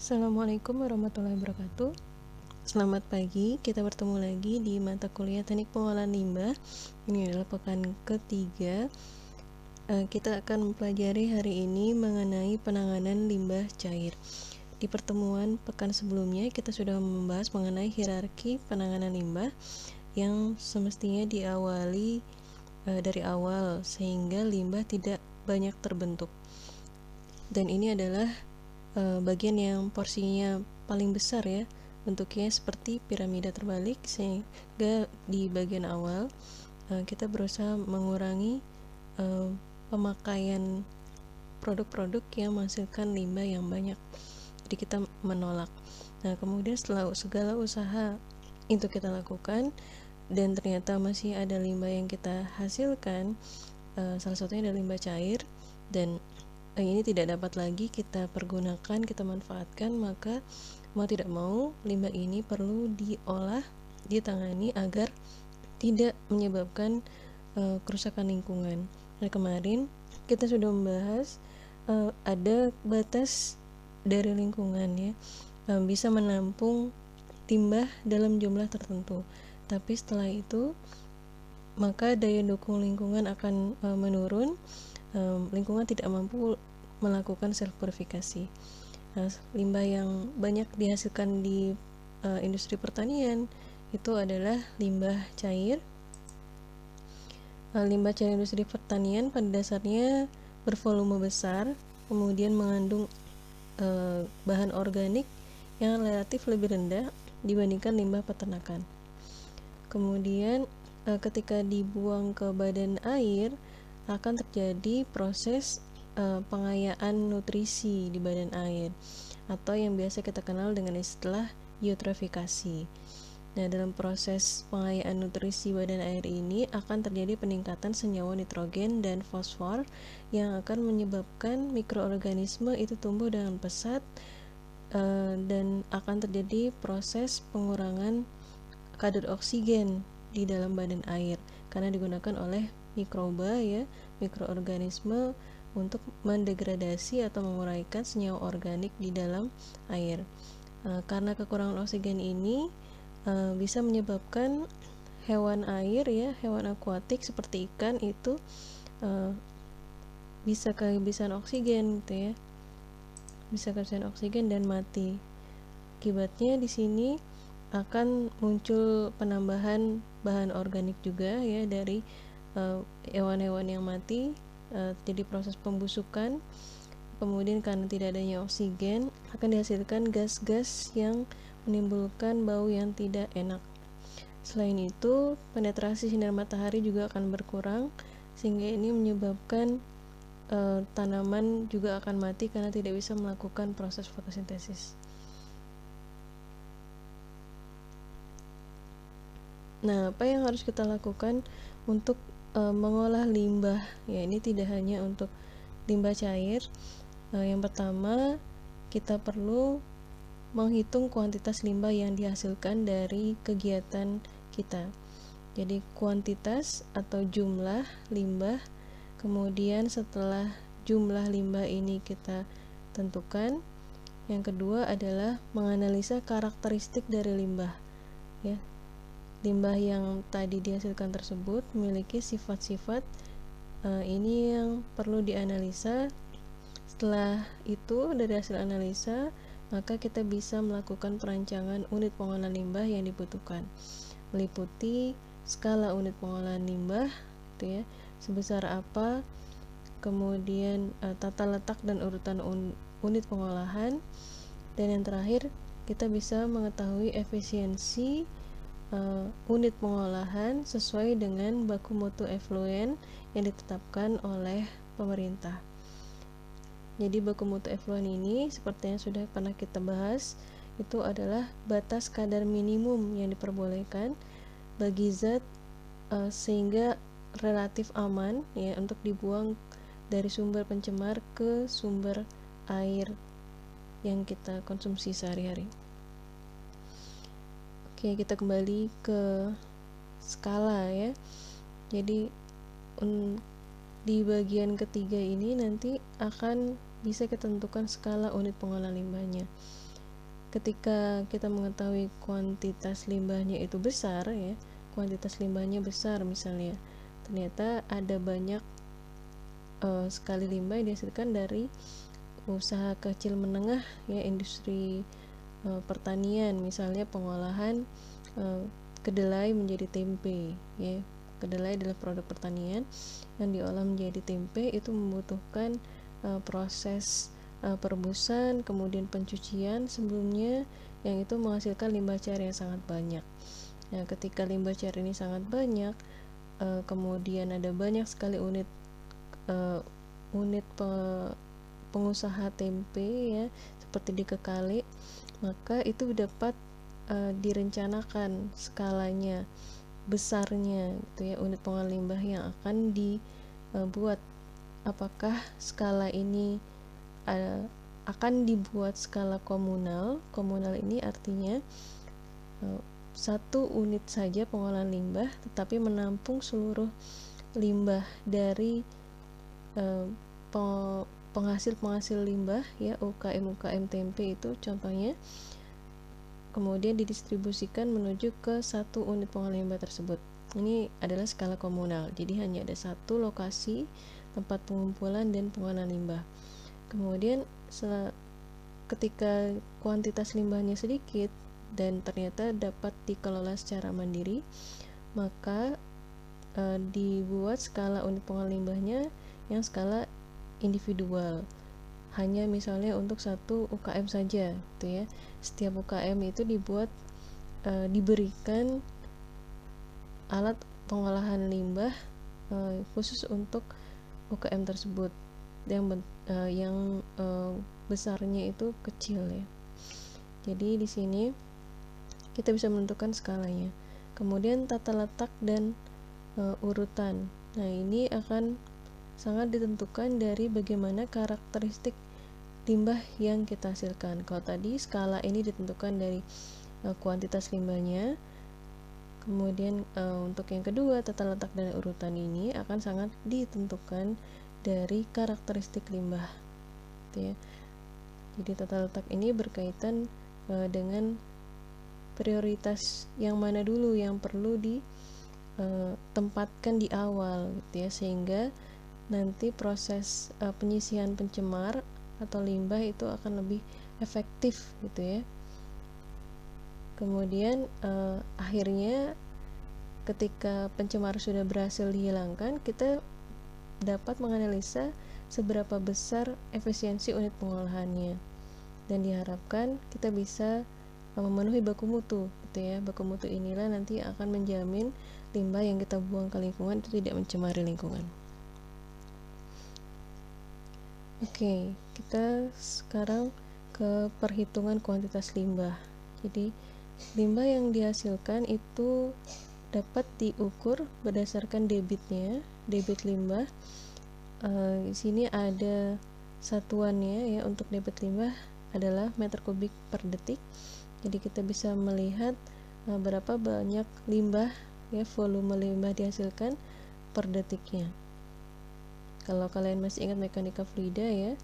Assalamualaikum warahmatullahi wabarakatuh. Selamat pagi, kita bertemu lagi di mata kuliah Teknik Pengolahan Limbah. Ini adalah pekan ketiga. Kita akan mempelajari hari ini mengenai penanganan limbah cair. Di pertemuan pekan sebelumnya, kita sudah membahas mengenai hierarki penanganan limbah yang semestinya diawali dari awal sehingga limbah tidak banyak terbentuk. Dan ini adalah bagian yang porsinya paling besar ya, bentuknya seperti piramida terbalik, sehingga di bagian awal kita berusaha mengurangi pemakaian produk-produk yang menghasilkan limbah yang banyak, jadi kita menolak. Nah, kemudian setelah segala usaha itu kita lakukan dan ternyata masih ada limbah yang kita hasilkan, salah satunya adalah limbah cair, dan ini tidak dapat lagi kita pergunakan, kita manfaatkan, maka mau tidak mau limbah ini perlu diolah, ditangani agar tidak menyebabkan kerusakan lingkungan. Nah, kemarin kita sudah membahas ada batas dari lingkungan ya, bisa menampung limbah dalam jumlah tertentu, tapi setelah itu maka daya dukung lingkungan akan menurun. Lingkungan tidak mampu melakukan self purifikasi. Nah, limbah yang banyak dihasilkan di industri pertanian itu adalah limbah cair. Limbah cair industri pertanian pada dasarnya bervolume besar, kemudian mengandung bahan organik yang relatif lebih rendah dibandingkan limbah peternakan. Kemudian ketika dibuang ke badan air akan terjadi proses pengayaan nutrisi di badan air, atau yang biasa kita kenal dengan istilah eutrofikasi. Nah, dalam proses pengayaan nutrisi badan air ini akan terjadi peningkatan senyawa nitrogen dan fosfor yang akan menyebabkan mikroorganisme itu tumbuh dengan pesat, dan akan terjadi proses pengurangan kadar oksigen di dalam badan air karena digunakan oleh mikroba ya, mikroorganisme untuk mendegradasi atau menguraikan senyawa organik di dalam air. Karena kekurangan oksigen ini bisa menyebabkan hewan air ya, hewan akuatik seperti ikan itu bisa kehabisan oksigen gitu ya, bisa kehabisan oksigen dan mati. Akibatnya di sini akan muncul penambahan bahan organik juga ya dari hewan-hewan yang mati, jadi proses pembusukan. Kemudian karena tidak adanya oksigen akan dihasilkan gas-gas yang menimbulkan bau yang tidak enak. Selain itu, penetrasi sinar matahari juga akan berkurang, sehingga ini menyebabkan tanaman juga akan mati karena tidak bisa melakukan proses fotosintesis. Nah, apa yang harus kita lakukan untuk mengolah limbah? Ya, ini tidak hanya untuk limbah cair. Yang pertama, kita perlu menghitung kuantitas limbah yang dihasilkan dari kegiatan kita. Jadi kuantitas atau jumlah limbah. Kemudian setelah jumlah limbah ini kita tentukan, yang kedua adalah menganalisa karakteristik dari limbah ya. Limbah yang tadi dihasilkan tersebut memiliki sifat-sifat ini yang perlu dianalisa. Setelah itu, dari hasil analisa, maka kita bisa melakukan perancangan unit pengolahan limbah yang dibutuhkan, meliputi skala unit pengolahan limbah gitu ya, sebesar apa, kemudian tata letak dan urutan unit pengolahan, dan yang terakhir kita bisa mengetahui efisiensi unit pengolahan sesuai dengan baku mutu efluen yang ditetapkan oleh pemerintah. Jadi baku mutu efluen ini seperti yang sudah pernah kita bahas, itu adalah batas kadar minimum yang diperbolehkan bagi zat sehingga relatif aman ya untuk dibuang dari sumber pencemar ke sumber air yang kita konsumsi sehari-hari. Oke, kita kembali ke skala ya. Jadi di bagian ketiga ini nanti akan bisa kita tentukan skala unit pengolahan limbahnya. ketika kita mengetahui kuantitas limbahnya itu besar ya, kuantitas limbahnya besar misalnya, ternyata ada banyak sekali limbah yang dihasilkan dari usaha kecil menengah ya, industri pertanian, misalnya pengolahan kedelai menjadi tempe ya. Kedelai adalah produk pertanian yang diolah menjadi tempe, itu membutuhkan proses perebusan, kemudian pencucian sebelumnya, yang itu menghasilkan limbah cair yang sangat banyak. Nah, ketika limbah cair ini sangat banyak, kemudian ada banyak sekali unit pengusaha tempe ya, seperti di Kekali, maka itu dapat direncanakan skalanya, besarnya gitu ya, unit pengolahan limbah yang akan dibuat. Apakah skala ini akan dibuat skala komunal? Komunal ini artinya satu unit saja pengolahan limbah, tetapi menampung seluruh limbah dari penghasil limbah ya, UKM tempe itu contohnya, kemudian didistribusikan menuju ke satu unit pengolahan limbah tersebut. Ini adalah skala komunal, jadi hanya ada satu lokasi tempat pengumpulan dan pengolahan limbah. Kemudian ketika kuantitas limbahnya sedikit dan ternyata dapat dikelola secara mandiri, maka dibuat skala unit pengolahan limbahnya yang skala individual, hanya misalnya untuk satu UKM saja gitu ya. Setiap UKM itu diberikan alat pengolahan limbah khusus untuk UKM tersebut, yang besarnya itu kecil ya. Jadi di sini kita bisa menentukan skalanya. Kemudian tata letak dan urutan. Nah, ini akan sangat ditentukan dari bagaimana karakteristik limbah yang kita hasilkan. Kalau tadi skala ini ditentukan dari kuantitas limbahnya. Kemudian untuk yang kedua, tata letak dan urutan ini akan sangat ditentukan dari karakteristik limbah gitu ya. Jadi tata letak ini berkaitan dengan prioritas yang mana dulu yang perlu ditempatkan di awal gitu ya, sehingga nanti proses penyisihan pencemar atau limbah itu akan lebih efektif gitu ya. Kemudian akhirnya ketika pencemar sudah berhasil dihilangkan, kita dapat menganalisa seberapa besar efisiensi unit pengolahannya, dan diharapkan kita bisa memenuhi baku mutu gitu ya. Baku mutu inilah nanti akan menjamin limbah yang kita buang ke lingkungan itu tidak mencemari lingkungan. Oke, kita sekarang ke perhitungan kuantitas limbah. Jadi limbah yang dihasilkan itu dapat diukur berdasarkan debitnya, debit limbah. Di sini ada satuannya ya, untuk debit limbah adalah meter kubik per detik. Jadi kita bisa melihat berapa banyak limbah ya, volume limbah dihasilkan per detiknya. Kalau kalian masih ingat mekanika fluida ya,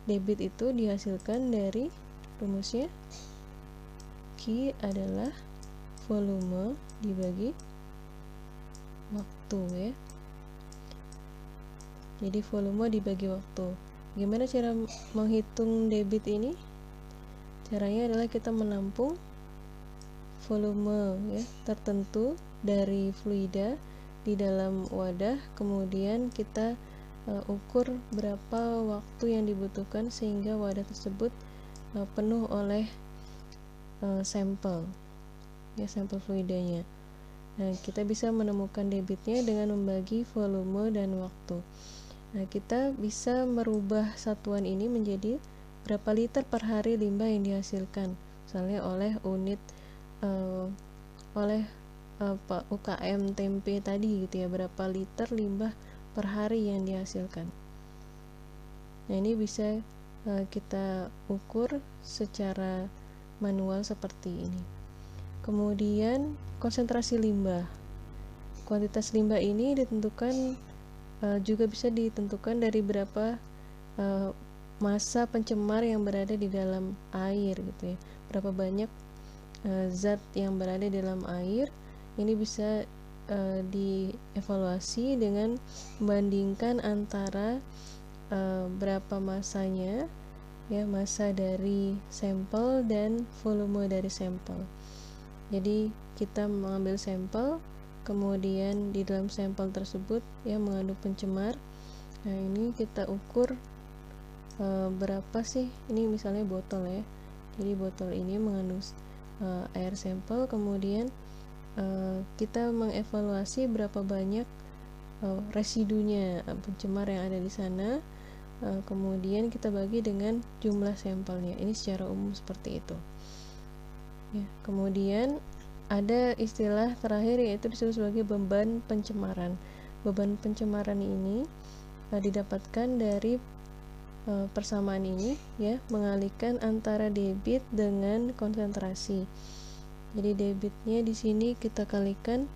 debit itu dihasilkan dari rumusnya Q adalah volume dibagi waktu ya. Jadi volume dibagi waktu. Gimana cara menghitung debit ini? Caranya adalah kita menampung volume ya tertentu dari fluida di dalam wadah, kemudian kita ukur berapa waktu yang dibutuhkan sehingga wadah tersebut penuh oleh sampel ya, sampel fluidanya. Nah, kita bisa menemukan debitnya dengan membagi volume dan waktu. Nah, kita bisa merubah satuan ini menjadi berapa liter per hari limbah yang dihasilkan, misalnya oleh unit UKM tempe tadi gitu ya, berapa liter limbah per hari yang dihasilkan. Nah, ini bisa kita ukur secara manual seperti ini. Kemudian konsentrasi limbah. Kuantitas limbah ini ditentukan juga bisa ditentukan dari berapa massa pencemar yang berada di dalam air gitu ya, berapa banyak zat yang berada di dalam air. Ini bisa dievaluasi dengan membandingkan antara berapa massanya ya, massa dari sampel dan volume dari sampel. Jadi kita mengambil sampel, kemudian di dalam sampel tersebut ya mengandung pencemar. Nah ini kita ukur berapa sih, ini misalnya botol ya, jadi botol ini mengandung air sampel, kemudian kita mengevaluasi berapa banyak residunya pencemar yang ada di sana, kemudian kita bagi dengan jumlah sampelnya. Ini secara umum seperti itu ya. Kemudian ada istilah terakhir yaitu disebut sebagai beban pencemaran. Beban pencemaran ini didapatkan dari persamaan ini ya, mengalihkan antara debit dengan konsentrasi. Jadi debitnya di sini kita kalikan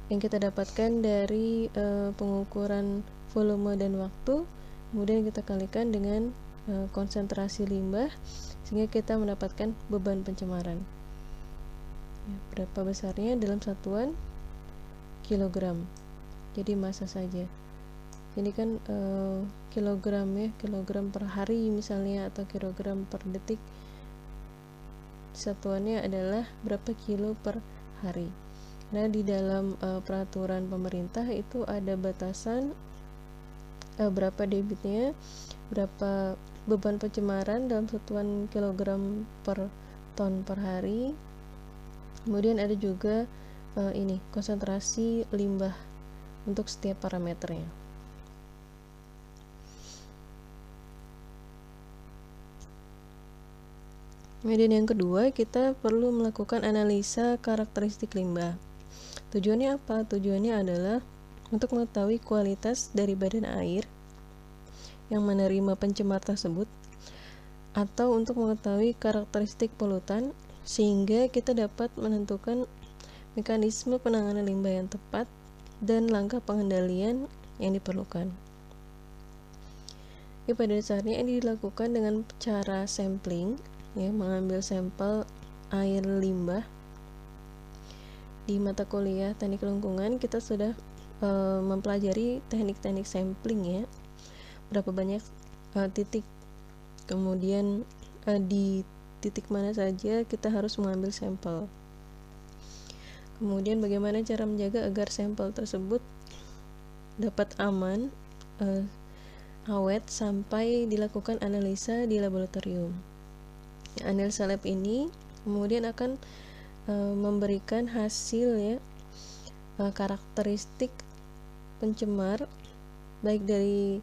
yang kita dapatkan dari pengukuran volume dan waktu, kemudian kita kalikan dengan konsentrasi limbah, sehingga kita mendapatkan beban pencemaran ya, berapa besarnya dalam satuan kilogram. Jadi massa saja. Ini kan kilogram ya, kilogram per hari misalnya, atau kilogram per detik. Satuannya adalah berapa kilo per hari. Nah di dalam peraturan pemerintah itu ada batasan berapa debitnya, berapa beban pencemaran dalam satuan kilogram per ton per hari. Kemudian ada juga ini konsentrasi limbah untuk setiap parameternya. Kemudian yang kedua, kita perlu melakukan analisa karakteristik limbah. Tujuannya apa? Tujuannya adalah untuk mengetahui kualitas dari badan air yang menerima pencemar tersebut, atau untuk mengetahui karakteristik polutan, sehingga kita dapat menentukan mekanisme penanganan limbah yang tepat dan langkah pengendalian yang diperlukan. Pada dasarnya ini dilakukan dengan cara sampling ya, mengambil sampel air limbah. Di mata kuliah teknik lingkungan kita sudah mempelajari teknik-teknik sampling ya, berapa banyak titik, kemudian di titik mana saja kita harus mengambil sampel, kemudian bagaimana cara menjaga agar sampel tersebut dapat aman, awet sampai dilakukan analisa di laboratorium. Analisa lab ini kemudian akan memberikan hasil ya, karakteristik pencemar baik dari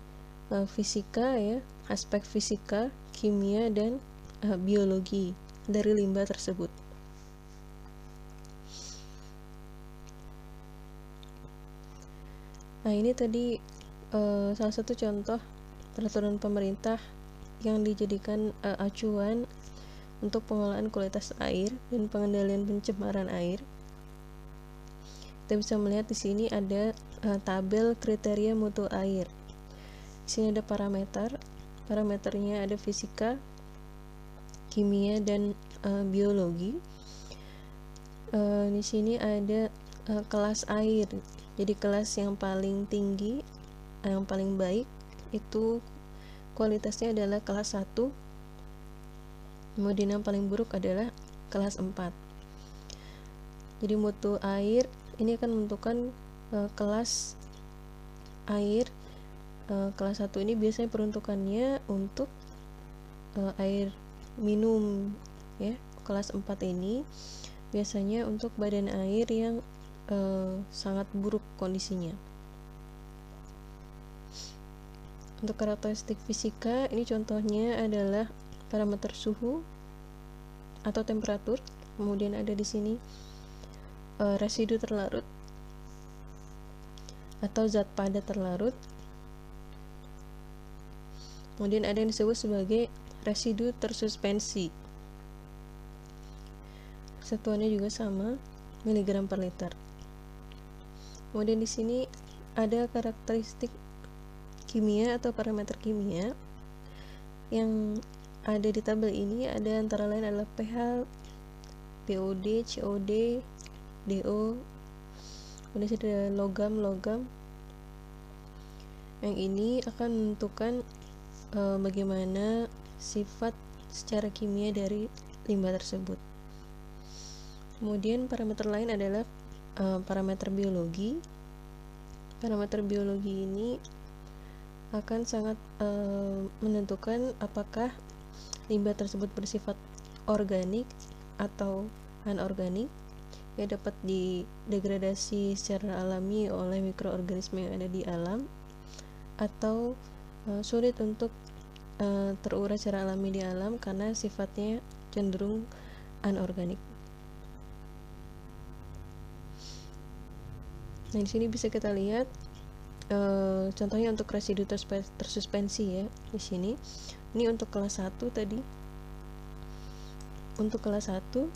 fisika ya, aspek fisika, kimia, dan biologi dari limbah tersebut. Nah ini tadi salah satu contoh peraturan pemerintah yang dijadikan acuan untuk pengolahan kualitas air dan pengendalian pencemaran air. Kita bisa melihat di sini ada tabel kriteria mutu air. Di sini ada parameter, parameternya ada fisika, kimia, dan biologi. Di sini ada kelas air. Jadi kelas yang paling tinggi, yang paling baik itu kualitasnya adalah kelas 1. Kemudian yang paling buruk adalah kelas 4. Jadi mutu air ini akan menentukan kelas air. Kelas 1 ini biasanya peruntukannya untuk air minum ya. Kelas 4 ini biasanya untuk badan air yang sangat buruk kondisinya. Untuk karakteristik fisika ini contohnya adalah parameter suhu atau temperatur, kemudian ada di sini residu terlarut atau zat padat terlarut, kemudian ada yang disebut sebagai residu tersuspensi, satuannya juga sama, miligram per liter. Kemudian di sini ada karakteristik kimia atau parameter kimia. yang ada di tabel ini ada antara lain adalah pH, BOD, COD, DO, kemudian ada logam. Yang ini akan menentukan bagaimana sifat secara kimia dari limbah tersebut. Kemudian parameter lain adalah parameter biologi. Parameter biologi ini akan sangat menentukan apakah limbah tersebut bersifat organik atau anorganik, ya dapat didegradasi secara alami oleh mikroorganisme yang ada di alam, atau sulit untuk terurai secara alami di alam karena sifatnya cenderung anorganik. Nah, di sini bisa kita lihat contohnya untuk residu tersuspensi ya. Di sini ini untuk kelas 1 tadi. Untuk kelas 1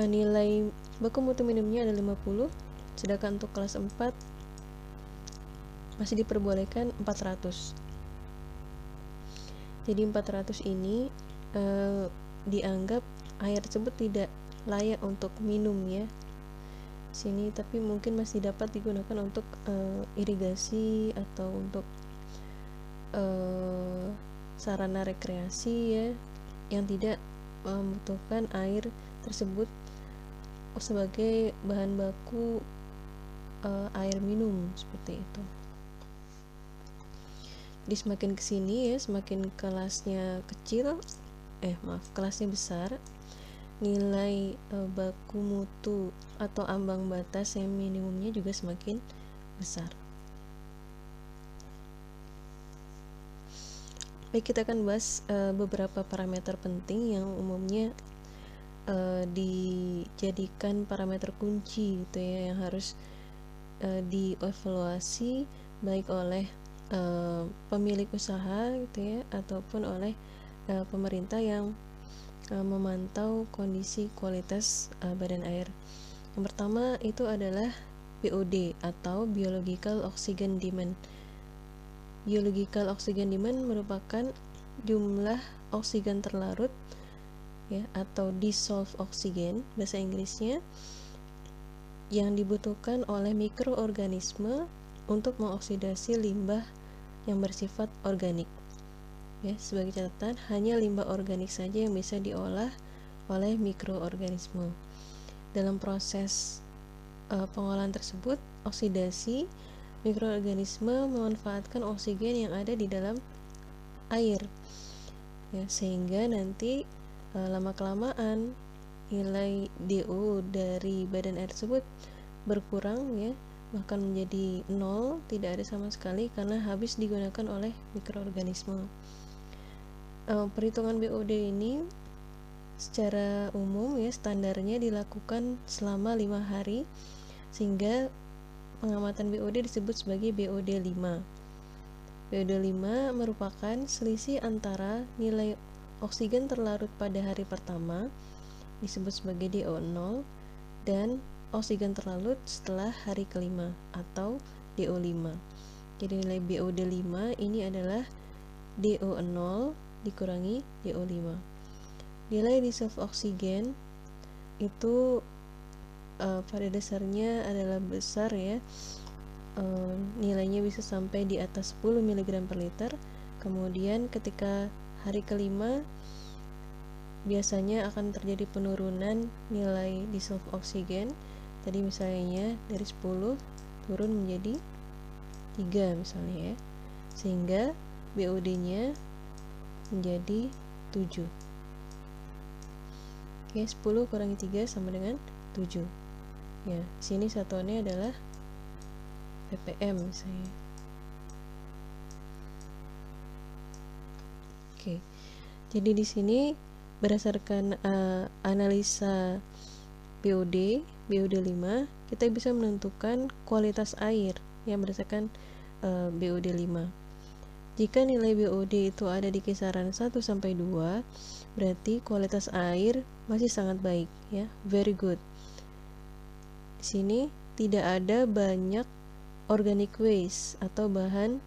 nilai baku mutu minimumnya ada 50, sedangkan untuk kelas 4 masih diperbolehkan 400. Jadi 400 ini dianggap air tersebut tidak layak untuk minum ya sini, tapi mungkin masih dapat digunakan untuk irigasi atau untuk sarana rekreasi ya, yang tidak membutuhkan air tersebut sebagai bahan baku air minum seperti itu. Jadi semakin kesini ya, semakin kelasnya kecil, kelasnya besar, nilai baku mutu atau ambang batas yang minimumnya juga semakin besar. Baik, kita akan bahas beberapa parameter penting yang umumnya dijadikan parameter kunci gitu ya, yang harus dievaluasi baik oleh pemilik usaha gitu ya, ataupun oleh pemerintah yang memantau kondisi kualitas badan air. Yang pertama itu adalah BOD atau Biological Oxygen Demand. Biological Oxygen Demand merupakan jumlah oksigen terlarut ya, atau dissolved oxygen bahasa Inggrisnya, yang dibutuhkan oleh mikroorganisme untuk mengoksidasi limbah yang bersifat organik. Ya, sebagai catatan, hanya limbah organik saja yang bisa diolah oleh mikroorganisme. Dalam proses pengolahan tersebut, oksidasi, mikroorganisme memanfaatkan oksigen yang ada di dalam air ya, sehingga nanti lama-kelamaan nilai DO dari badan air tersebut berkurang ya, bahkan menjadi 0, tidak ada sama sekali karena habis digunakan oleh mikroorganisme. Perhitungan BOD ini secara umum ya, standarnya dilakukan selama 5 hari, sehingga pengamatan BOD disebut sebagai BOD 5. BOD 5 merupakan selisih antara nilai oksigen terlarut pada hari pertama, disebut sebagai DO0, dan oksigen terlarut setelah hari kelima atau DO5. Jadi nilai BOD 5 ini adalah DO0 dikurangi DO5. Nilai dissolved oksigen itu pada dasarnya adalah besar ya, nilainya bisa sampai di atas 10 mg per liter. Kemudian ketika hari kelima biasanya akan terjadi penurunan nilai dissolved oksigen. Tadi misalnya dari 10 turun menjadi 3 misalnya ya, sehingga BOD nya menjadi 7. Oke, 10 kurangi 3 sama dengan 7 ya. Sini satuannya adalah ppm misalnya. Oke, jadi di sini berdasarkan analisa BOD 5, kita bisa menentukan kualitas air yang berdasarkan BOD 5. Jika nilai BOD itu ada di kisaran 1-2, berarti kualitas air masih sangat baik ya, very good. Di sini tidak ada banyak organic waste atau bahan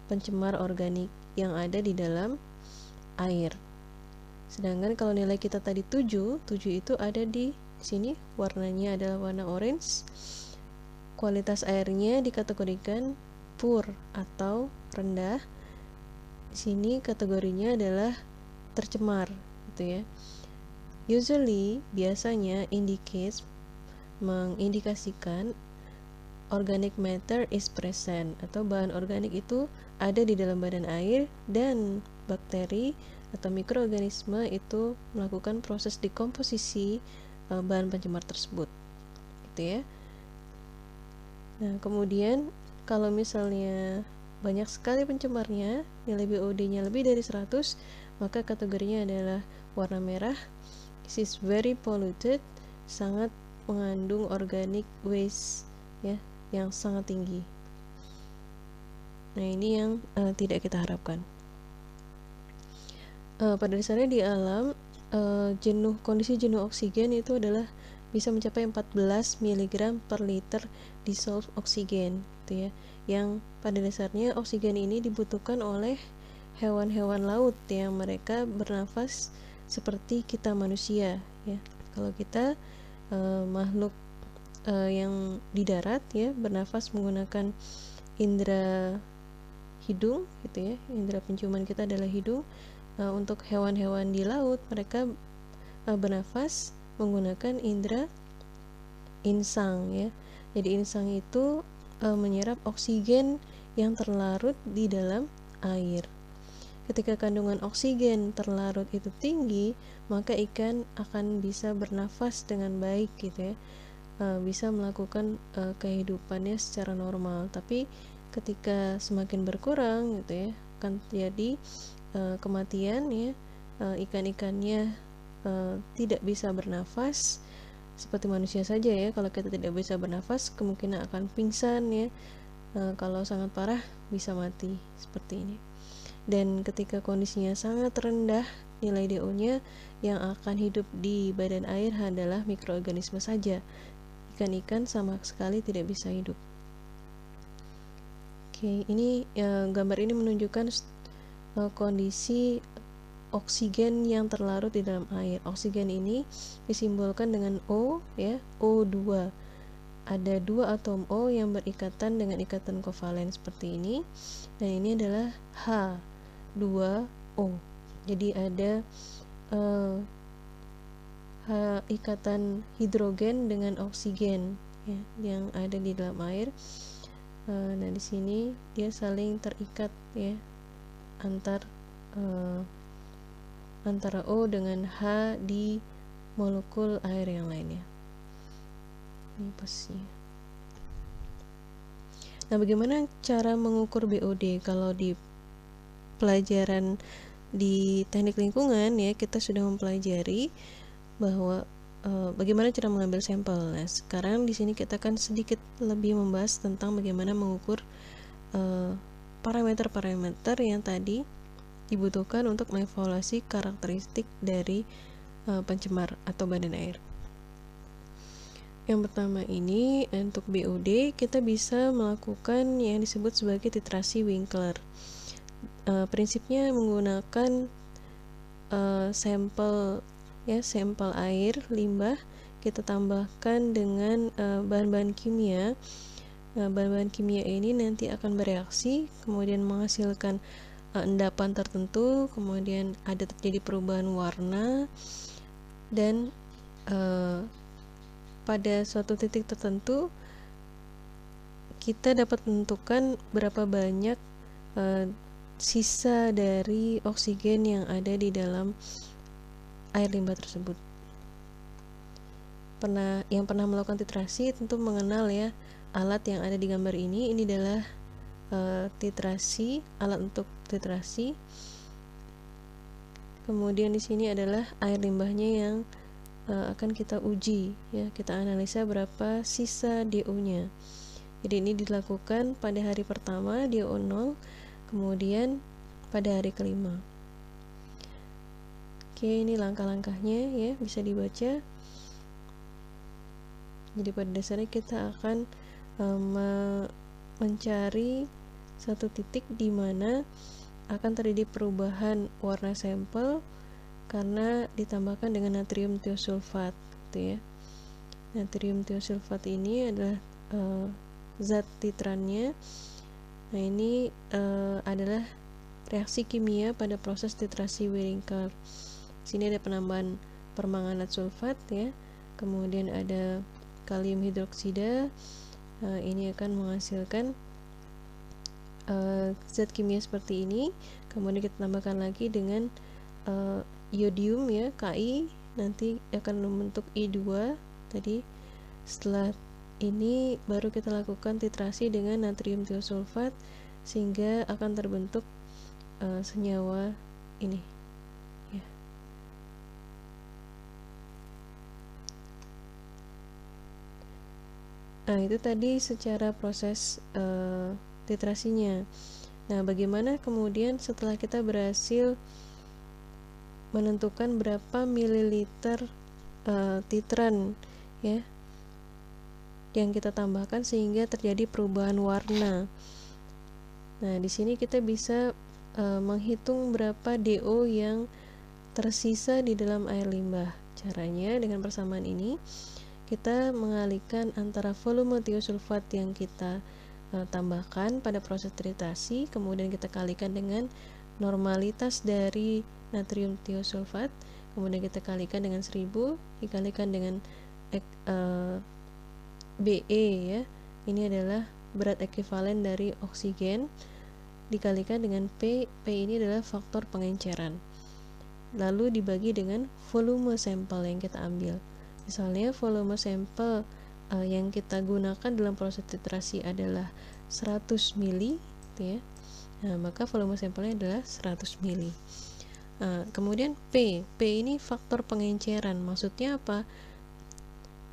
pencemar organik yang ada di dalam air. Sedangkan kalau nilai kita tadi 7 itu ada di sini, warnanya adalah warna orange. Kualitas airnya dikategorikan poor atau rendah. Di sini kategorinya adalah tercemar gitu ya. Usually, biasanya indicates, mengindikasikan organic matter is present, atau bahan organik itu ada di dalam badan air dan bakteri atau mikroorganisme itu melakukan proses dekomposisi bahan pencemar tersebut gitu ya. Nah, kemudian kalau misalnya banyak sekali pencemarnya, nilai BOD-nya lebih dari 100, maka kategorinya adalah warna merah. This is very polluted, sangat mengandung organic waste ya, yang sangat tinggi. Nah, ini yang tidak kita harapkan. Pada dasarnya di alam, kondisi jenuh oksigen itu adalah bisa mencapai 14 mg per liter dissolved oksigen gitu ya, yang pada dasarnya oksigen ini dibutuhkan oleh hewan-hewan laut yang mereka bernafas seperti kita manusia ya. Kalau kita makhluk yang di darat ya, bernafas menggunakan indera hidung gitu ya, indera penciuman kita adalah hidung. Untuk hewan-hewan di laut, mereka bernafas menggunakan indera insang ya. Jadi insang itu menyerap oksigen yang terlarut di dalam air. Ketika kandungan oksigen terlarut itu tinggi, maka ikan akan bisa bernafas dengan baik gitu ya, bisa melakukan kehidupannya secara normal. Tapi ketika semakin berkurang gitu ya, akan terjadi kematian ya, ikan-ikannya tidak bisa bernafas seperti manusia saja ya. Kalau kita tidak bisa bernafas, kemungkinan akan pingsan ya, kalau sangat parah bisa mati seperti ini. Dan ketika kondisinya sangat rendah nilai DO-nya, yang akan hidup di badan air adalah mikroorganisme saja. Ikan-ikan sama sekali tidak bisa hidup. Oke, ini gambar ini menunjukkan kondisi oksigen yang terlarut di dalam air. Oksigen ini disimbolkan dengan O ya, O2. Ada 2 atom O yang berikatan dengan ikatan kovalen seperti ini, dan ini adalah H2O. Jadi ada ikatan hidrogen dengan oksigen ya, yang ada di dalam air. Nah, di sini dia saling terikat ya, antara O dengan H di molekul air yang lainnya. Ini posisinya. Nah, bagaimana cara mengukur BOD? Kalau di pelajaran di teknik lingkungan ya, kita sudah mempelajari bahwa bagaimana cara mengambil sampel. Nah, sekarang di sini kita akan sedikit lebih membahas tentang bagaimana mengukur parameter-parameter yang tadi dibutuhkan untuk mengevaluasi karakteristik dari pencemar atau badan air. Yang pertama ini, untuk BOD kita bisa melakukan yang disebut sebagai titrasi Winkler. Prinsipnya menggunakan sampel air limbah, kita tambahkan dengan bahan-bahan kimia. Bahan-bahan kimia ini nanti akan bereaksi, kemudian menghasilkan endapan tertentu, kemudian ada terjadi perubahan warna, dan pada suatu titik tertentu kita dapat menentukan berapa banyak sisa dari oksigen yang ada di dalam air limbah tersebut. Yang pernah melakukan titrasi tentu mengenal ya alat yang ada di gambar ini. Ini adalah titrasi, alat untuk titrasi. Kemudian di sini adalah air limbahnya yang akan kita uji ya, kita analisa berapa sisa DO-nya. Jadi ini dilakukan pada hari pertama DO 0, kemudian pada hari kelima. Oke, ini langkah-langkahnya ya, bisa dibaca. Jadi pada dasarnya kita akan mencari satu titik di mana akan terjadi perubahan warna sampel karena ditambahkan dengan natrium tiosulfat gitu ya. Natrium tiosulfat ini adalah zat titrannya. Nah, ini adalah reaksi kimia pada proses titrasi Winkler. Sini ada penambahan permanganat sulfat ya. Kemudian ada kalium hidroksida. Ini akan menghasilkan zat kimia seperti ini. Kemudian kita tambahkan lagi dengan iodium ya, Ki, nanti akan membentuk I2 tadi. Setelah ini baru kita lakukan titrasi dengan natrium tiosulfat sehingga akan terbentuk senyawa ini ya. Nah, itu tadi secara proses titrasinya. Nah, bagaimana kemudian setelah kita berhasil menentukan berapa mililiter titran ya yang kita tambahkan sehingga terjadi perubahan warna. Nah, di sini kita bisa menghitung berapa DO yang tersisa di dalam air limbah. Caranya dengan persamaan ini kita mengalihkan antara volume tiosulfat yang kita tambahkan pada proses titrasi, kemudian kita kalikan dengan normalitas dari natrium tiosulfat, kemudian kita kalikan dengan 1000 dikalikan dengan BE ya. Ini adalah berat ekivalen dari oksigen dikalikan dengan P. P ini adalah faktor pengenceran. Lalu dibagi dengan volume sampel yang kita ambil. Misalnya volume sampel yang kita gunakan dalam proses titrasi adalah 100 mili ya. Nah, maka volume sampelnya adalah 100 mili. Kemudian P ini faktor pengenceran. Maksudnya apa?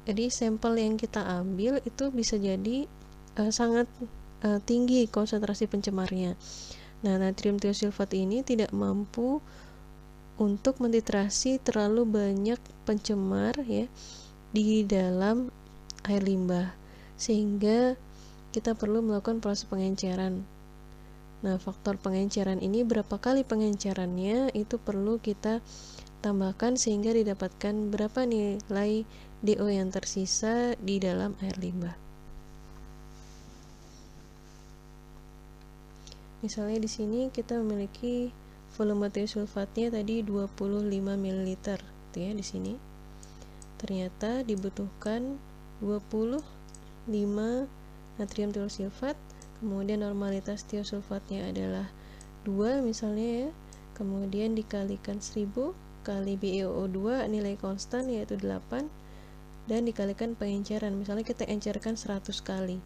Jadi sampel yang kita ambil itu bisa jadi sangat tinggi konsentrasi pencemarnya. Nah, natrium tiosulfat ini tidak mampu untuk mentitrasi terlalu banyak pencemar ya di dalam air limbah, sehingga kita perlu melakukan proses pengenceran. Nah, faktor pengenceran ini berapa kali pengencerannya itu perlu kita tambahkan sehingga didapatkan berapa nilai DO yang tersisa di dalam air limbah. Misalnya di sini kita memiliki volume tiosulfatnya tadi 25 ml gitu ya di sini. Ternyata dibutuhkan 25 natrium tiosulfat, kemudian normalitas tiosulfatnya adalah 2 misalnya ya. Kemudian dikalikan 1000 kali BeO2 nilai konstan yaitu 8 dan dikalikan pengenceran. Misalnya kita encerkan 100 kali.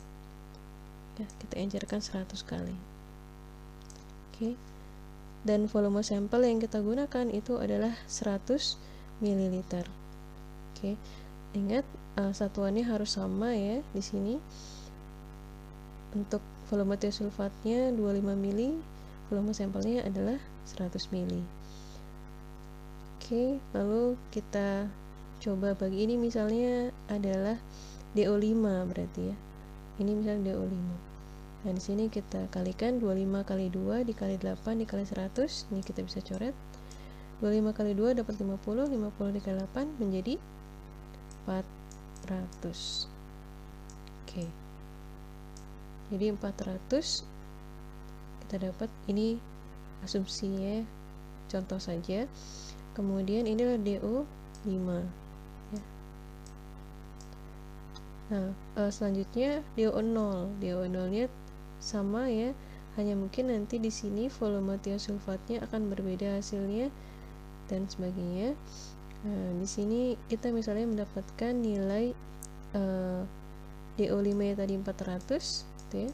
Ya, kita encerkan 100 kali. Oke. Dan volume sampel yang kita gunakan itu adalah 100 ml. Oke. Ingat satuannya harus sama ya di sini. Untuk volume tiosulfatnya 25 mili, volume sampelnya adalah 100 mili. Oke, lalu kita coba bagi ini misalnya adalah DO5 berarti ya. Ini misalnya DO5. Nah, di sini kita kalikan 25 kali 2 dikali 8 dikali 100. Ini kita bisa coret. 25 kali 2 dapat 50, 50 dikali 8 menjadi 400. Oke. Jadi 400 kita dapat, ini asumsinya contoh saja. Kemudian inilah DO5 ya. Nah, selanjutnya DO0. DO0-nya sama ya, hanya mungkin nanti di sini volume tiosulfatnya akan berbeda hasilnya dan sebagainya. Nah, di sini kita misalnya mendapatkan nilai DO5 nya tadi 400 gitu ya.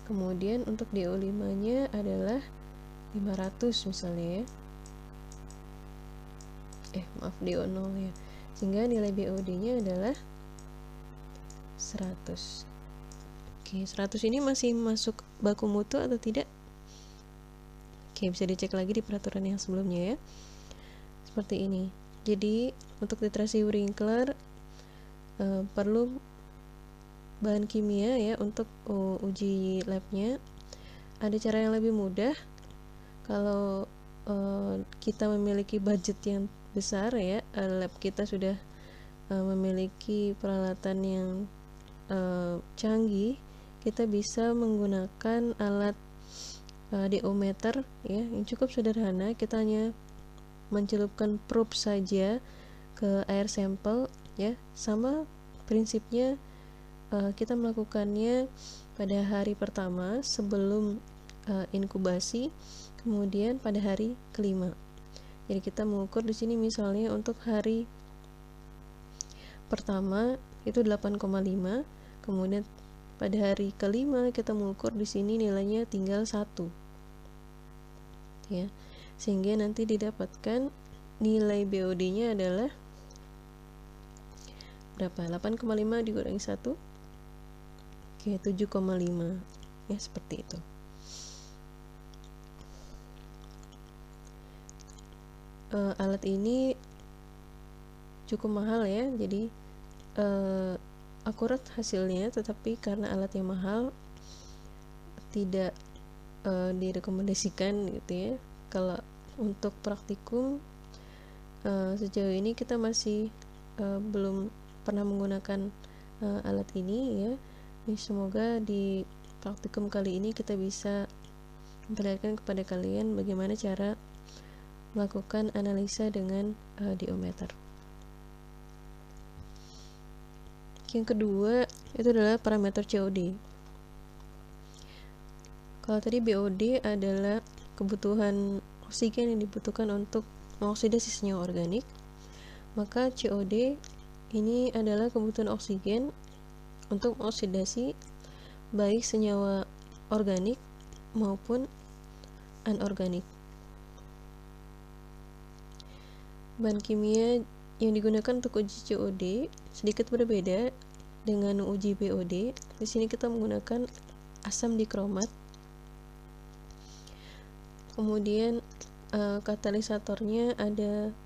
Kemudian untuk DO5 nya adalah 500 misalnya ya. Maaf, DO0 ya. Sehingga nilai BOD nya adalah 100. Oke, 100 ini masih masuk baku mutu atau tidak? Oke, bisa dicek lagi di peraturan yang sebelumnya ya. Seperti ini. Jadi untuk titrasi Winkler perlu bahan kimia ya untuk uji labnya. ada cara yang lebih mudah kalau kita memiliki budget yang besar ya, lab kita sudah memiliki peralatan yang canggih, kita bisa menggunakan alat DO-meter ya, yang cukup sederhana. Kita hanya mencelupkan probe saja ke air sampel ya, sama prinsipnya. Kita melakukannya pada hari pertama sebelum inkubasi, kemudian pada hari kelima. Jadi kita mengukur di sini misalnya untuk hari pertama itu 8,5, kemudian pada hari kelima kita mengukur di sini nilainya tinggal 1 ya, sehingga nanti didapatkan nilai BOD-nya adalah berapa? 8,5 dikurangi 1, oke, 7,5 ya, seperti itu. Alat ini cukup mahal ya, jadi akurat hasilnya, tetapi karena alatnya mahal tidak direkomendasikan gitu ya. Kalau untuk praktikum sejauh ini kita masih belum pernah menggunakan alat ini ya. Semoga di praktikum kali ini kita bisa memperlihatkan kepada kalian bagaimana cara melakukan analisa dengan DO-meter. Yang kedua itu adalah parameter COD. Kalau tadi BOD adalah kebutuhan oksigen yang dibutuhkan untuk mengoksidasi senyawa organik, maka COD ini adalah kebutuhan oksigen untuk mengoksidasi baik senyawa organik maupun anorganik. Bahan kimia yang digunakan untuk uji COD sedikit berbeda dengan uji BOD. Di sini kita menggunakan asam dikromat. Kemudian katalisatornya ada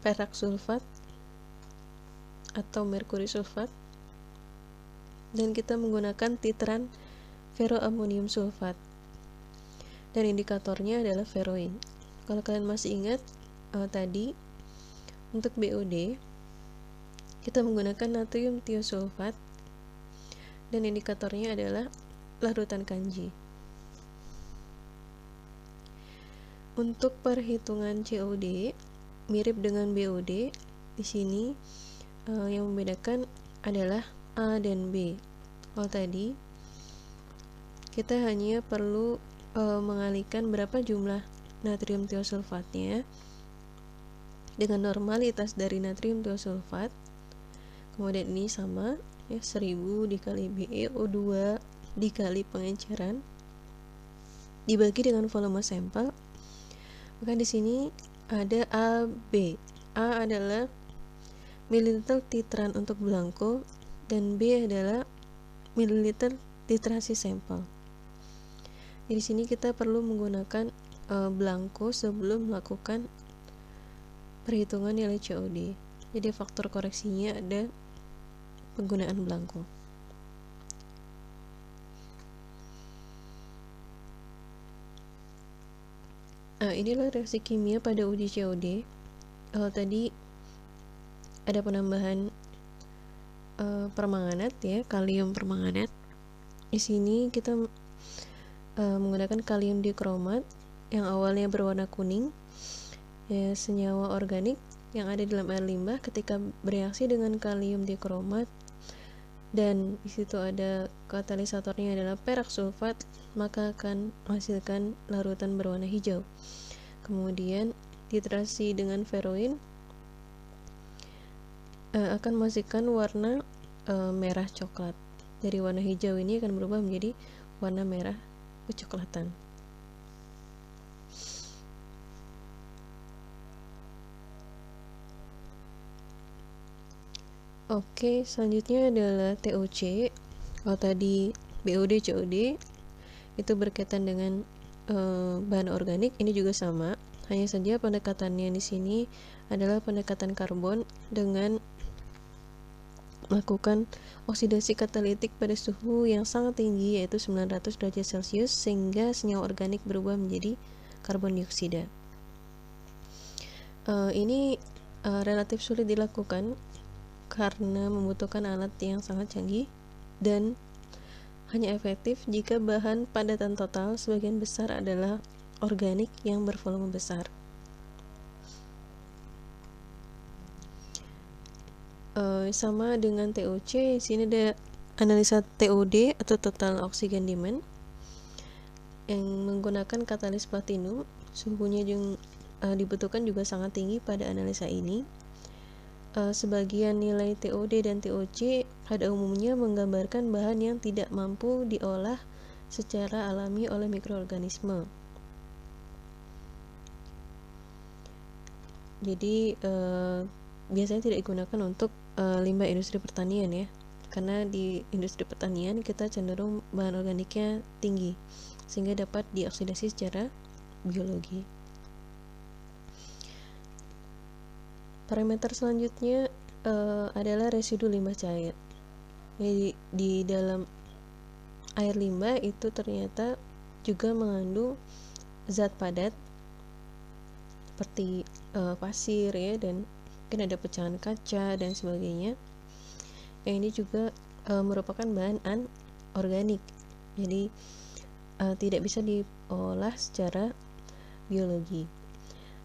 perak sulfat atau merkuri sulfat, dan kita menggunakan titran ferroamonium sulfat, dan indikatornya adalah ferroin. Kalau kalian masih ingat tadi untuk BOD kita menggunakan natrium tiosulfat dan indikatornya adalah larutan kanji. Untuk perhitungan COD mirip dengan BOD, di sini yang membedakan adalah A dan B. Kalau tadi kita hanya perlu mengalihkan berapa jumlah natrium tiosulfatnya dengan normalitas dari natrium tiosulfat. Kemudian ini sama ya, 1000 dikali BeO2 dikali pengenceran dibagi dengan volume sampel. Maka di sini ada AB. A adalah mililiter titran untuk blanko dan B adalah mililiter titrasi sampel. Di sini kita perlu menggunakan blanko sebelum melakukan perhitungan nilai COD. Jadi faktor koreksinya ada penggunaan blanko. Inilah reaksi kimia pada uji COD. Tadi ada penambahan permanganat ya, kalium permanganat. Di sini kita menggunakan kalium dikromat yang awalnya berwarna kuning ya, senyawa organik yang ada dalam air limbah ketika bereaksi dengan kalium dikromat dan disitu ada katalisatornya adalah perak sulfat, maka akan menghasilkan larutan berwarna hijau. Kemudian titrasi dengan ferroin akan menghasilkan warna merah coklat. Dari warna hijau ini akan berubah menjadi warna merah kecoklatan. Oke, selanjutnya adalah TOC. Kalau tadi BOD, COD itu berkaitan dengan bahan organik, ini juga sama. Hanya saja pendekatannya di sini adalah pendekatan karbon dengan melakukan oksidasi katalitik pada suhu yang sangat tinggi, yaitu 900 derajat Celcius, sehingga senyawa organik berubah menjadi karbon dioksida. Ini relatif sulit dilakukan karena membutuhkan alat yang sangat canggih dan hanya efektif jika bahan padatan total sebagian besar adalah organik yang bervolume besar. Sama dengan TOC, di sini ada analisa TOD atau total oxygen demand yang menggunakan katalis platinum. Suhunya dibutuhkan juga sangat tinggi pada analisa ini. Sebagian nilai TOD dan TOC pada umumnya menggambarkan bahan yang tidak mampu diolah secara alami oleh mikroorganisme. Jadi biasanya tidak digunakan untuk limbah industri pertanian ya, karena di industri pertanian kita cenderung bahan organiknya tinggi sehingga dapat dioksidasi secara biologi. Parameter selanjutnya adalah residu limbah cair. Jadi di dalam air limbah itu ternyata juga mengandung zat padat seperti pasir ya, dan mungkin ada pecahan kaca dan sebagainya. Yang ini juga merupakan bahan anorganik, jadi tidak bisa diolah secara biologi.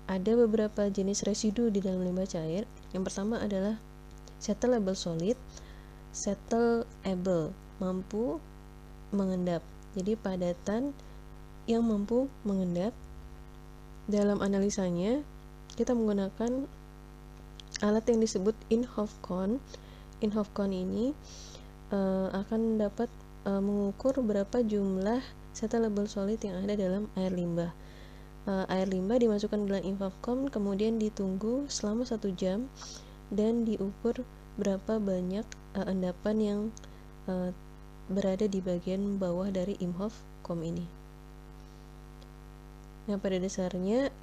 Ada beberapa jenis residu di dalam limbah cair. Yang pertama adalah settleable solid. Settleable, mampu mengendap, jadi padatan yang mampu mengendap. Dalam analisanya kita menggunakan alat yang disebut Inhofe-Kohn. Inhofe-Kohn ini akan dapat mengukur berapa jumlah settleable solid yang ada dalam air limbah. Air limbah dimasukkan ke dalam Inhofe-Kohn, kemudian ditunggu selama 1 jam dan diukur berapa banyak endapan yang berada di bagian bawah dari Inhofe-Kohn ini. Nah, pada dasarnya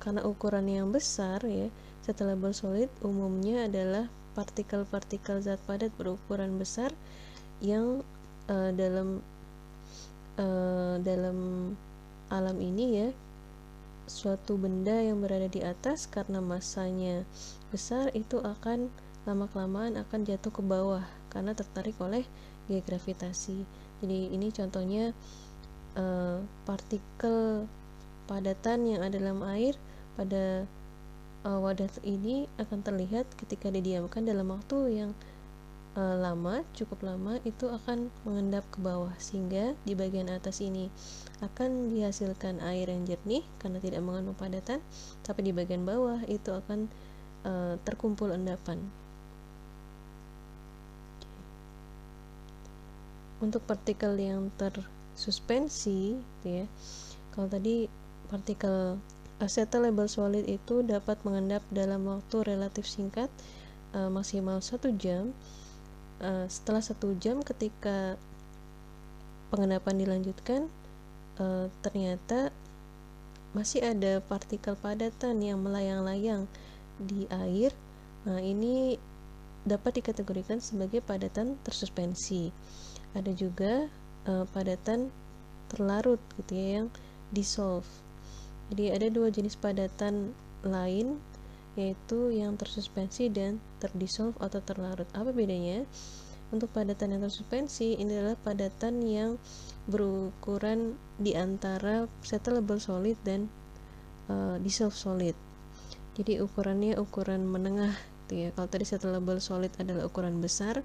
karena ukuran yang besar ya, settleable solid umumnya adalah partikel-partikel zat padat berukuran besar yang dalam alam ini ya, suatu benda yang berada di atas karena masanya besar itu akan lama-kelamaan akan jatuh ke bawah karena tertarik oleh gaya gravitasi. Jadi ini contohnya partikel padatan yang ada dalam air pada wadah ini akan terlihat ketika didiamkan dalam waktu yang cukup lama, itu akan mengendap ke bawah sehingga di bagian atas ini akan dihasilkan air yang jernih karena tidak mengandung padatan, tapi di bagian bawah itu akan terkumpul endapan. Untuk partikel yang tersuspensi ya, kalau tadi partikel settleable solid itu dapat mengendap dalam waktu relatif singkat, maksimal 1 jam. Setelah 1 jam ketika pengendapan dilanjutkan, ternyata masih ada partikel padatan yang melayang-layang di air. Nah, ini dapat dikategorikan sebagai padatan tersuspensi. Ada juga padatan terlarut gitu ya, yang dissolve. Jadi ada 2 jenis padatan lain, yaitu yang tersuspensi dan terdissolve atau terlarut. Apa bedanya? Untuk padatan yang tersuspensi ini adalah padatan yang berukuran di antara settleable solid dan dissolved solid. Jadi ukurannya ukuran menengah gitu ya. Kalau tadi settleable solid adalah ukuran besar,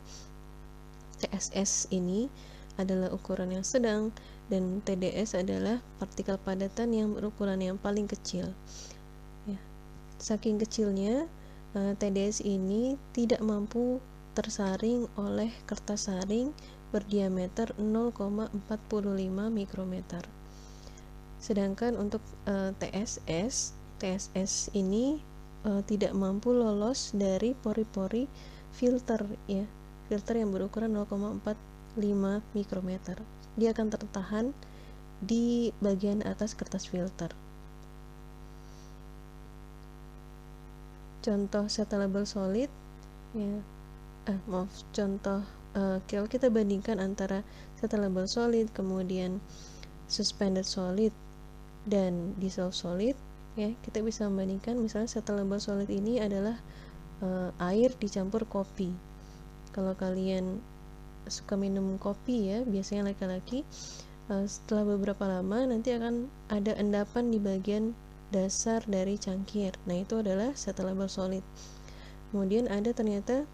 TSS ini adalah ukuran yang sedang, dan TDS adalah partikel padatan yang berukuran yang paling kecil ya. Saking kecilnya TDS ini tidak mampu tersaring oleh kertas saring berdiameter 0,45 mikrometer. Sedangkan untuk TSS ini tidak mampu lolos dari pori-pori filter ya, filter yang berukuran 0,45 mikrometer. Dia akan tertahan di bagian atas kertas filter. Contoh settleable solid ya, contoh kalau kita bandingkan antara settleable solid, kemudian suspended solid dan dissolved solid, ya kita bisa membandingkan. Misalnya settleable solid ini adalah air dicampur kopi. Kalau kalian suka minum kopi ya, biasanya laki-laki, setelah beberapa lama nanti akan ada endapan di bagian dasar dari cangkir. Nah, itu adalah settleable solid. Kemudian ada ternyata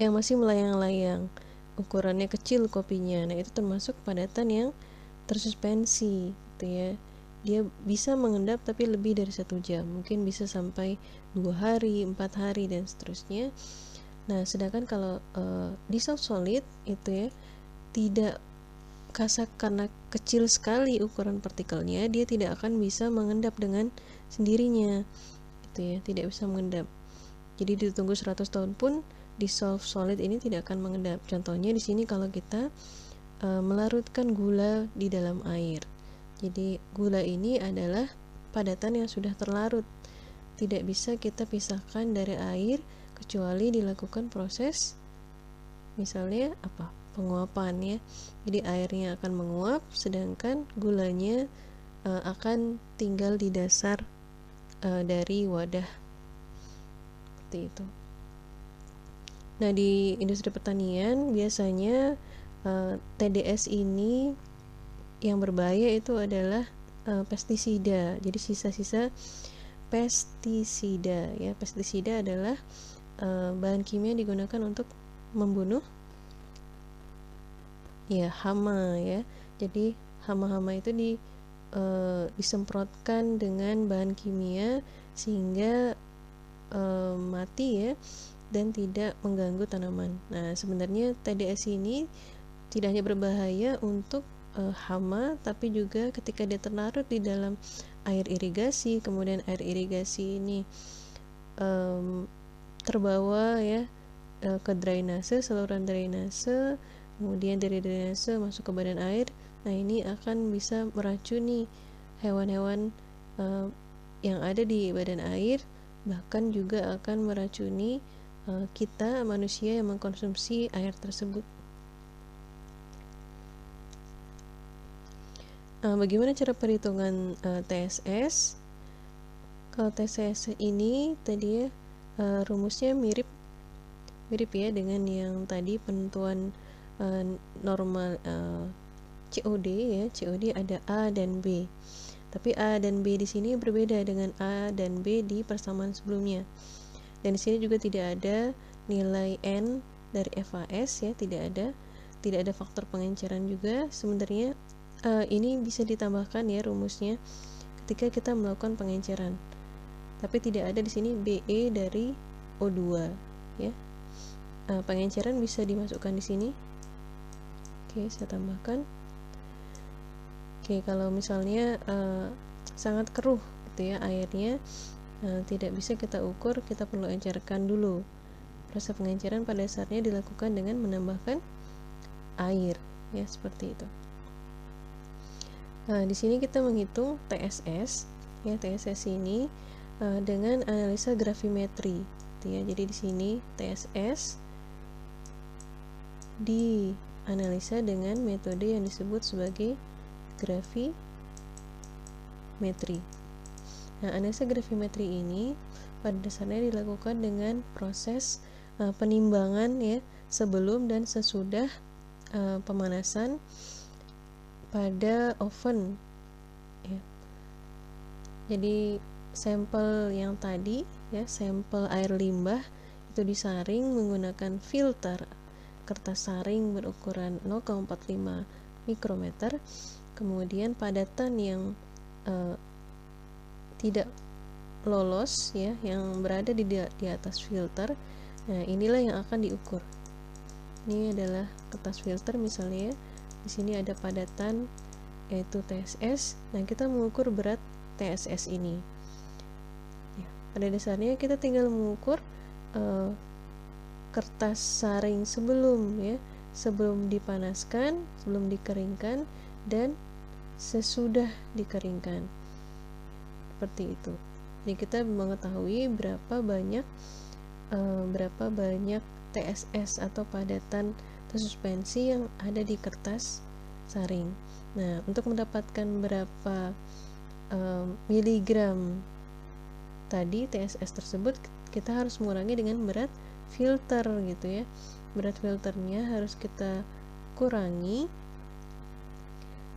yang masih melayang-layang, ukurannya kecil kopinya. Nah, itu termasuk padatan yang tersuspensi gitu ya. Dia bisa mengendap tapi lebih dari 1 jam, mungkin bisa sampai 2 hari, 4 hari dan seterusnya. Nah, sedangkan kalau dissolved solid itu ya tidak kasar, karena kecil sekali ukuran partikelnya, dia tidak akan bisa mengendap dengan sendirinya gitu ya, tidak bisa mengendap. Jadi ditunggu 100 tahun pun dissolved solid ini tidak akan mengendap. Contohnya di sini kalau kita melarutkan gula di dalam air. Jadi gula ini adalah padatan yang sudah terlarut, tidak bisa kita pisahkan dari air kecuali dilakukan proses misalnya penguapan ya. Jadi airnya akan menguap, sedangkan gulanya akan tinggal di dasar dari wadah seperti itu. Nah, di industri pertanian biasanya TDS ini yang berbahaya itu adalah pestisida. Jadi sisa-sisa pestisida ya. Pestisida adalah bahan kimia yang digunakan untuk membunuh ya hama ya. Jadi hama-hama itu disemprotkan dengan bahan kimia sehingga mati ya, dan tidak mengganggu tanaman. Nah, sebenarnya TDS ini tidak hanya berbahaya untuk hama, tapi juga ketika dia terlarut di dalam air irigasi, kemudian air irigasi ini terbawa ya ke drainase, saluran drainase, kemudian dari drainase masuk ke badan air. Nah, ini akan bisa meracuni hewan-hewan yang ada di badan air, bahkan juga akan meracuni kita manusia yang mengkonsumsi air tersebut. Bagaimana cara perhitungan TSS? Kalau TSS ini tadi ya rumusnya mirip ya dengan yang tadi, penentuan normal COD ya. COD ada A dan B. Tapi A dan B di sini berbeda dengan A dan B di persamaan sebelumnya. Dan di sini juga tidak ada nilai N dari FAS ya, tidak ada faktor pengenceran juga. Sebenarnya ini bisa ditambahkan ya rumusnya ketika kita melakukan pengenceran. Tapi tidak ada di sini BE dari O2 ya. Pengenceran bisa dimasukkan di sini. Oke, saya tambahkan. Oke, kalau misalnya sangat keruh gitu ya airnya, tidak bisa kita ukur, kita perlu encerkan dulu. Proses pengenceran pada dasarnya dilakukan dengan menambahkan air ya, seperti itu. Nah, di sini kita menghitung TSS ya. TSS ini dengan analisa gravimetri gitu ya. Jadi di sini TSS dianalisa dengan metode yang disebut sebagai gravimetri. Nah, analisa gravimetri ini pada dasarnya dilakukan dengan proses penimbangan ya, sebelum dan sesudah pemanasan pada oven ya. Jadi sampel yang tadi ya, sampel air limbah itu disaring menggunakan filter kertas saring berukuran 0,45 mikrometer. Kemudian padatan yang tidak lolos ya, yang berada di atas filter, nah inilah yang akan diukur. Ini adalah kertas filter misalnya ya. Di sini ada padatan yaitu TSS. Nah, kita mengukur berat TSS ini ya. Pada dasarnya kita tinggal mengukur kertas saring sebelum dipanaskan, sebelum dikeringkan, dan sesudah dikeringkan, seperti itu. Jadi kita mengetahui berapa banyak berapa banyak TSS atau padatan tersuspensi yang ada di kertas saring. Nah, untuk mendapatkan berapa miligram tadi TSS tersebut, kita harus mengurangi dengan berat filter gitu ya. Berat filternya harus kita kurangi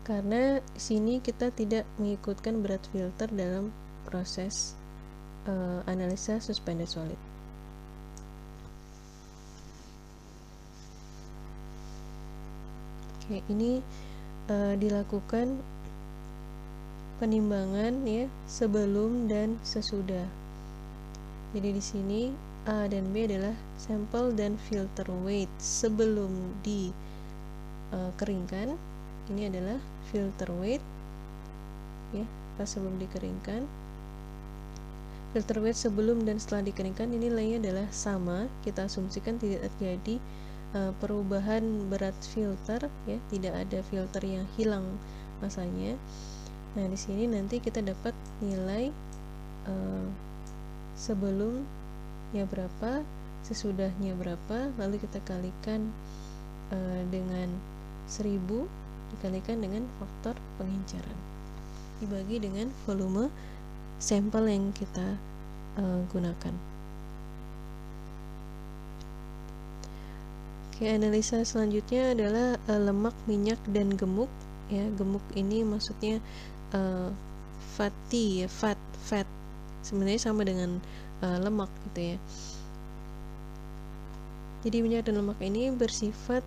karena di sini kita tidak mengikutkan berat filter dalam proses analisa suspended solid. Oke, ini dilakukan penimbangan ya sebelum dan sesudah. Jadi di sini A dan B adalah sampel dan filter weight sebelum dikeringkan. Ini adalah filter weight ya, pas sebelum dikeringkan. Filter weight sebelum dan setelah dikeringkan ini nilainya adalah sama. Kita asumsikan tidak terjadi perubahan berat filter ya, tidak ada filter yang hilang masanya. Nah, di sini nanti kita dapat nilai sebelumnya berapa, sesudahnya berapa, lalu kita kalikan dengan 1000 dikalikan dengan faktor pengenceran dibagi dengan volume sampel yang kita gunakan. Oke, analisa selanjutnya adalah lemak, minyak, dan gemuk ya. Gemuk ini maksudnya fatty ya, fat sebenarnya sama dengan lemak gitu ya. Jadi minyak dan lemak ini bersifat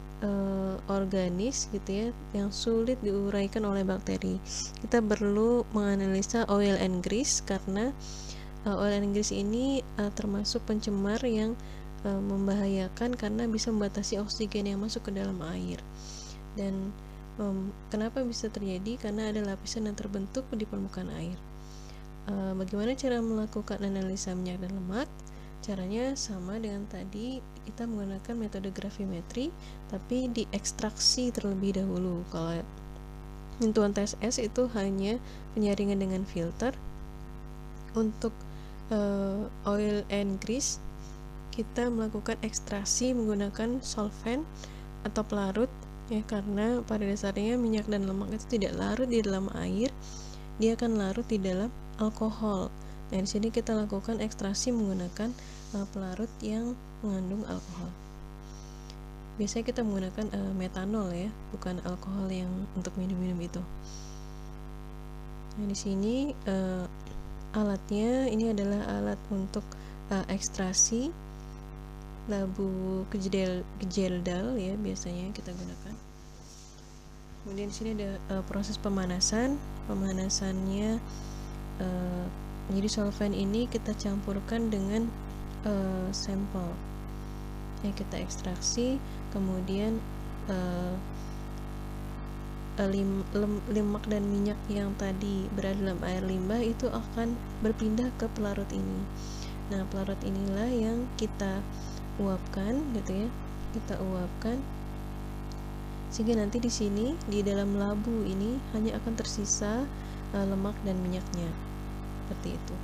organis gitu ya, yang sulit diuraikan oleh bakteri. Kita perlu menganalisa oil and grease karena oil and grease ini termasuk pencemar yang membahayakan karena bisa membatasi oksigen yang masuk ke dalam air. Dan kenapa bisa terjadi? Karena ada lapisan yang terbentuk di permukaan air. Bagaimana cara melakukan analisa minyak dan lemak? Caranya sama dengan tadi, kita menggunakan metode gravimetri tapi diekstraksi terlebih dahulu. Kalau penentuan TSS itu hanya penyaringan dengan filter. Untuk oil and grease kita melakukan ekstraksi menggunakan solvent atau pelarut ya, karena pada dasarnya minyak dan lemak itu tidak larut di dalam air, dia akan larut di dalam alkohol. Nah, di sini kita lakukan ekstraksi menggunakan pelarut yang mengandung alkohol. Biasanya kita menggunakan metanol ya, bukan alkohol yang untuk minum-minum itu. Nah, di sini alatnya ini adalah alat untuk ekstraksi labu kejeldal ya, biasanya kita gunakan. Kemudian di sini ada proses pemanasan. Pemanasannya jadi solvent ini kita campurkan dengan sampel yang kita ekstraksi, kemudian lemak dan minyak yang tadi berada dalam air limbah itu akan berpindah ke pelarut ini. Nah, pelarut inilah yang kita uapkan gitu ya, kita uapkan sehingga nanti di sini di dalam labu ini hanya akan tersisa lemak dan minyaknya, seperti itu.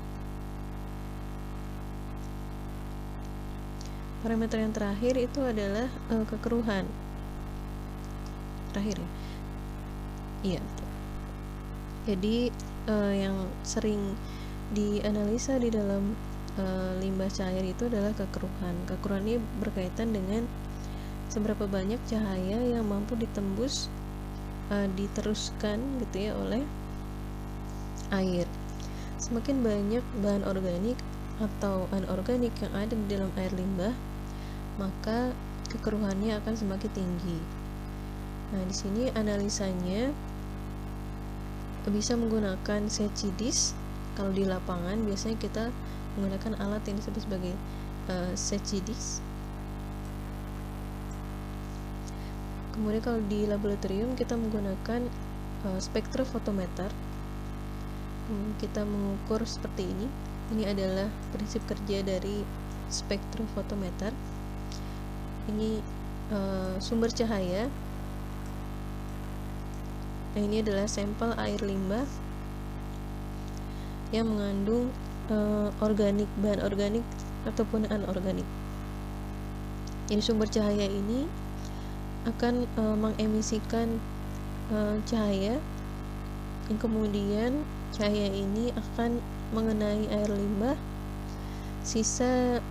Parameter yang terakhir itu adalah kekeruhan. Terakhir ya. Iya. Jadi yang sering dianalisa di dalam limbah cair itu adalah kekeruhan. Kekeruhan ini berkaitan dengan seberapa banyak cahaya yang mampu ditembus diteruskan gitu ya oleh air. Semakin banyak bahan organik atau anorganik yang ada di dalam air limbah, maka kekeruhannya akan semakin tinggi. Nah, di sini analisanya bisa menggunakan Setchidis. Kalau di lapangan biasanya kita menggunakan alat yang disebut sebagai Setchidis. Kemudian kalau di laboratorium kita menggunakan spektrofotometer. Kita mengukur seperti ini. Ini adalah prinsip kerja dari spektrofotometer. Ini sumber cahaya. Nah, ini adalah sampel air limbah yang mengandung bahan organik ataupun anorganik. Jadi sumber cahaya ini akan mengemisikan cahaya, yang kemudian cahaya ini akan mengenai air limbah. Sisa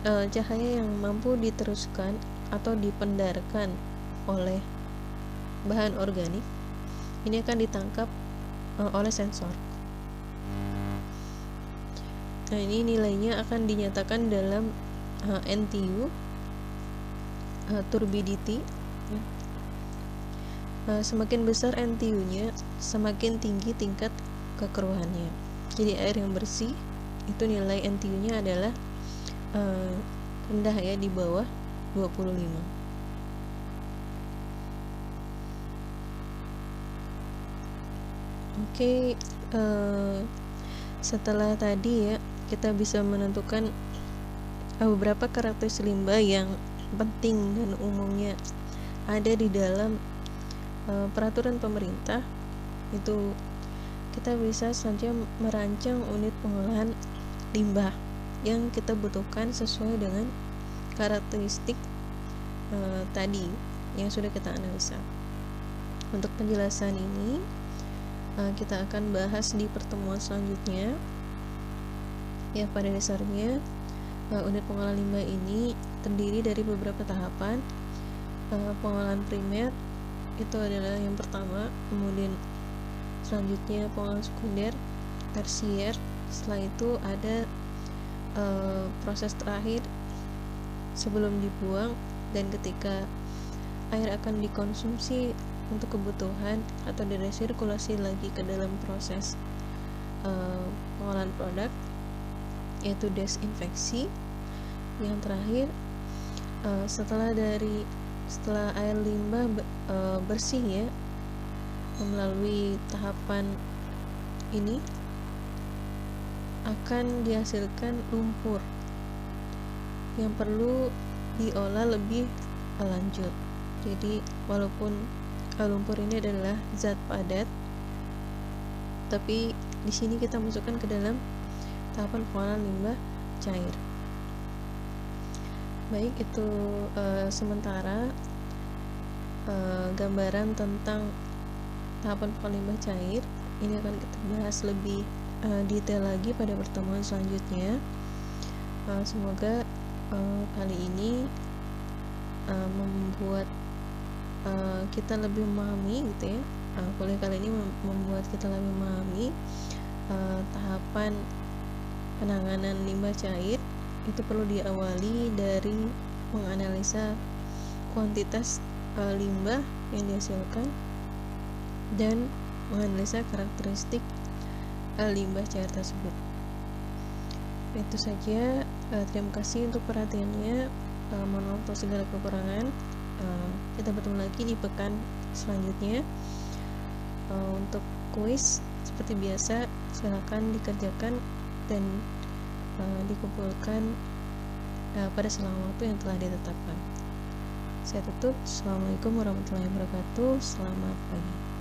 cahaya yang mampu diteruskan atau dipendarkan oleh bahan organik ini akan ditangkap oleh sensor. Nah, ini nilainya akan dinyatakan dalam NTU, turbidity. Semakin besar NTU-nya, semakin tinggi tingkat kekeruhannya. Jadi air yang bersih itu nilai NTU-nya adalah rendah ya, di bawah 25. Oke, setelah tadi ya kita bisa menentukan beberapa karakteristik limbah yang penting dan umumnya ada di dalam peraturan pemerintah. Itu kita bisa saja merancang unit pengolahan limbah yang kita butuhkan sesuai dengan karakteristik tadi yang sudah kita analisa. Untuk penjelasan ini kita akan bahas di pertemuan selanjutnya. Ya, pada dasarnya unit pengolahan limbah ini terdiri dari beberapa tahapan. Pengolahan primer itu adalah yang pertama, kemudian selanjutnya pengolahan sekunder, tersier, setelah itu ada proses terakhir sebelum dibuang dan ketika air akan dikonsumsi untuk kebutuhan atau diresirkulasi lagi ke dalam proses pengolahan produk, yaitu desinfeksi. Yang terakhir, setelah air limbah bersih ya, melalui tahapan ini akan dihasilkan lumpur yang perlu diolah lebih lanjut. Jadi walaupun lumpur ini adalah zat padat, tapi di sini kita masukkan ke dalam tahapan pengolahan limbah cair. Baik, itu sementara gambaran tentang tahapan pengolahan limbah cair. Ini akan kita bahas lebih detail lagi pada pertemuan selanjutnya. Semoga kali ini membuat kita lebih memahami gitu ya. Kuliah kali ini membuat kita lebih memahami tahapan penanganan limbah cair. Itu perlu diawali dari menganalisa kuantitas limbah yang dihasilkan dan menganalisa karakteristik limbah cair tersebut. Itu saja. Terima kasih untuk perhatiannya. Mohon maaf untuk segala kekurangan. Kita bertemu lagi di pekan selanjutnya. Untuk kuis seperti biasa silakan dikerjakan dan dikumpulkan pada selang waktu yang telah ditetapkan. Saya tutup. Assalamualaikum warahmatullahi wabarakatuh. Selamat pagi.